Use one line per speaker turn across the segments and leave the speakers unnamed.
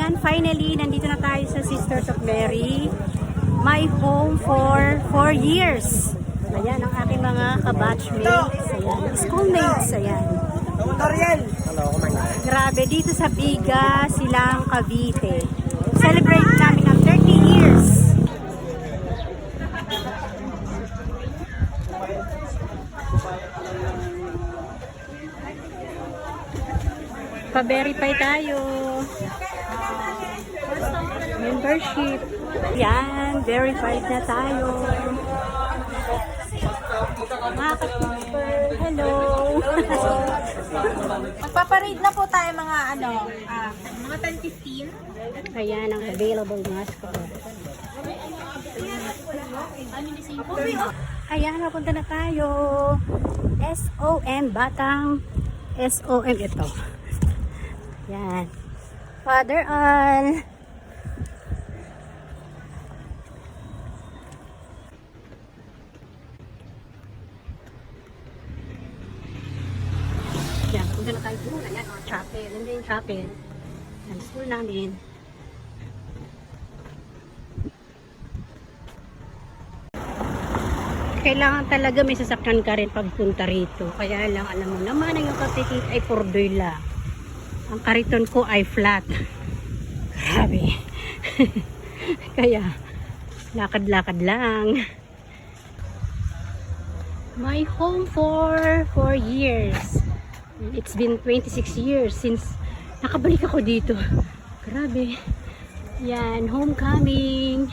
Ayan, finally, nandito na tayo sa Sisters of Mary. My home for 4 years. Ayan, ang aking mga kabatchmates. Ayan, schoolmates. Ayan. Grabe, dito sa Biga, Silang, Cavite. Celebrate namin ang 30 years. Pa-verify tayo. Membership. Yan, verified na tayo. Mga ka-member, hello.
Magpaparade na po tayo mga mga 10-15.
Ayan ang available mask ko. Ayan, napunta na tayo. SOM, Batang SOM ito. Yan. Father Al. Yan, punta na tayo doon. Ayan, chapel. Nandun yung chapel. Yan, school namin. Kailangan talaga may sasakyan ka rin pagpunta rito. Kaya lang, alam mo naman, ang yung kapitid ay purdoy lang. Ang kariton ko ay flat. Grabe. Kaya, lakad-lakad lang. My home for 4 years. It's been 26 years since nakabalik ako dito. Grabe. Yan, homecoming.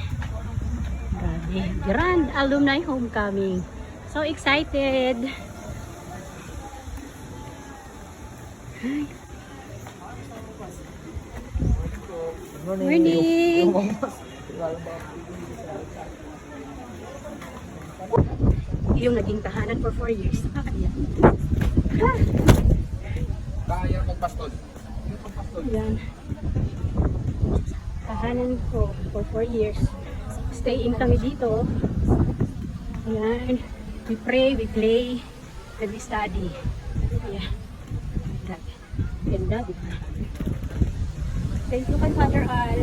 Grabe. Grand alumni homecoming. So excited. Hi. Morning. Yung naging tahanan for 4 years. Nakakaiyak.
Kaya magpastol.
Yan. Tahanan ko for 4 years. Staying kami dito. Yan. We pray, we play, and we study. Yeah. Grabe. Ganda, di ba? Thank you kay Father Al.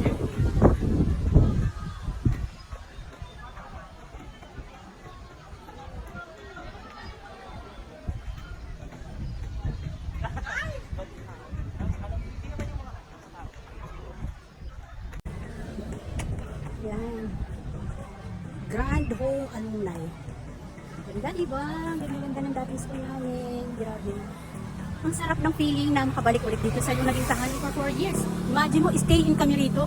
Yan. Grand Home Alumni. Ganda, diba? Ganda ng dating school namin. Grabe. Ang sarap ng feeling na makabalik ulit dito sa yung naging tahanan for 4 years. Imagine mo, stay in kami rito.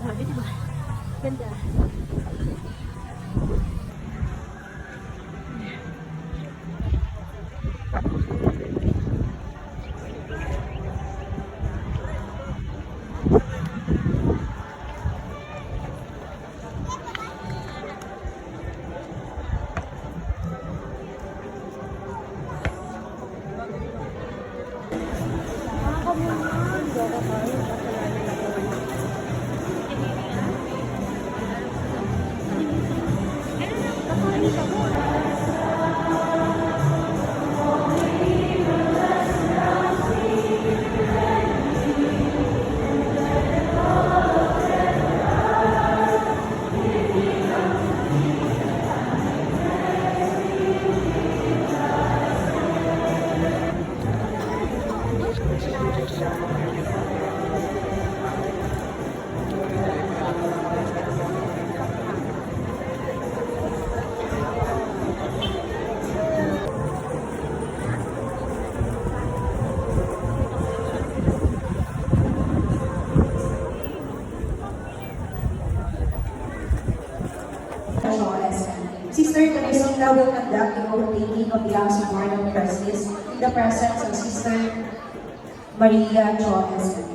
Grabe, diba? Ganda.
Sister Teresita will conduct the oath of the Oxford of Presbytery in the presence of Sister Maria Jones.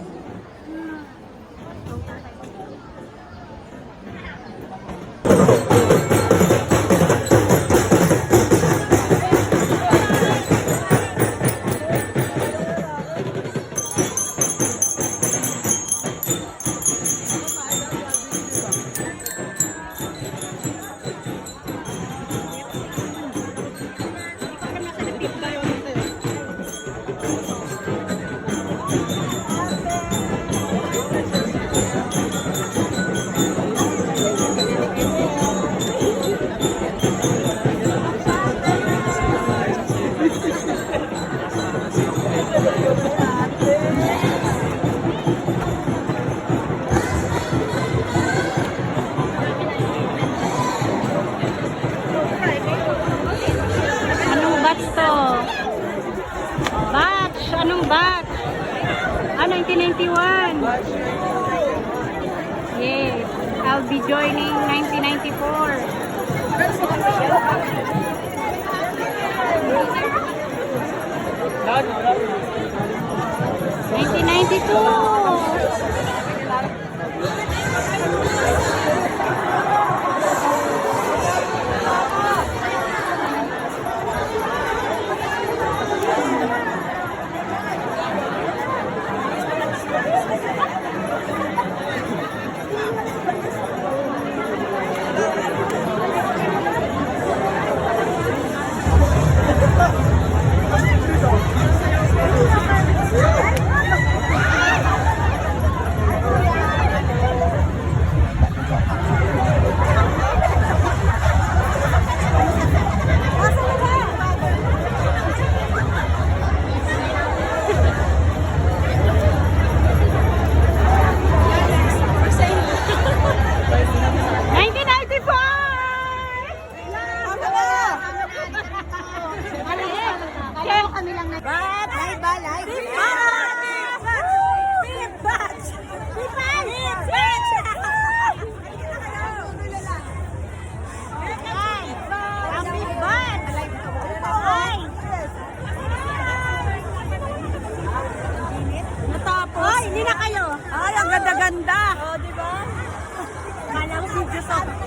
Anong batch to? Batch! Anong batch? Ah, 1991. Yes. I'll be joining 1994.
Ay, hindi na kayo. Ay, ang ganda-ganda. Oh, di ba? Kala ko video sa